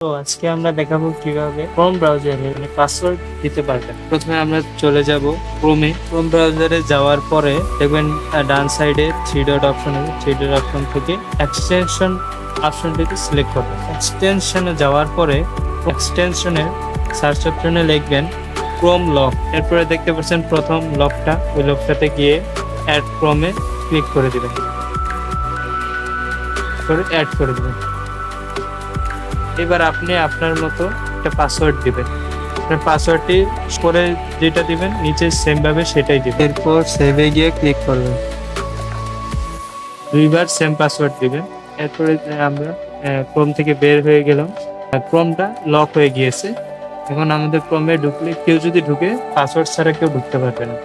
তো আজকে আমরা দেখাবো কিভাবে ক্রোম ব্রাউজারে পাসওয়ার্ড দিতে পারবেন। প্রথমে আমরা চলে যাব ক্রোম ব্রাউজারে যাওয়ার পরে দেখবেন ডান সাইডে থ্রি ডট অপশন আছে, থ্রি ডট অপশন থেকে এক্সটেনশন অপশনটিতে সিলেক্ট করবেন। এক্সটেনশনে যাওয়ার পরে এক্সটেনশনের সার্চ অপশনে লিখবেন ক্রোম লক। এরপরে দেখতে পাচ্ছেন প্রথম লকটা, ওই লকটাতে গিয়ে অ্যাড ক্রোমে ক্লিক করে দিবেন, অ্যাড করে দিবেন। এবার আপনি আপনার মতো একটা পাসওয়ার্ড দিবেন। আপনার পাসওয়ার্ডটি পরে যেটা দিবেন নিচে সেম ভাবে সেটাই দিবেন। এরপর সেভে গিয়ে ক্লিক করবেন, দুইবার সেম পাসওয়ার্ড দিবেন। এরপরে আমরা ক্রোম থেকে বের হয়ে গেলাম, ক্রোমটা লক হয়ে গিয়েছে। এখন আমাদের ক্রোমে ঢুকলে কেউ যদি ঢুকে পাসওয়ার্ড ছাড়া কেউ ঢুকতে পারবে না।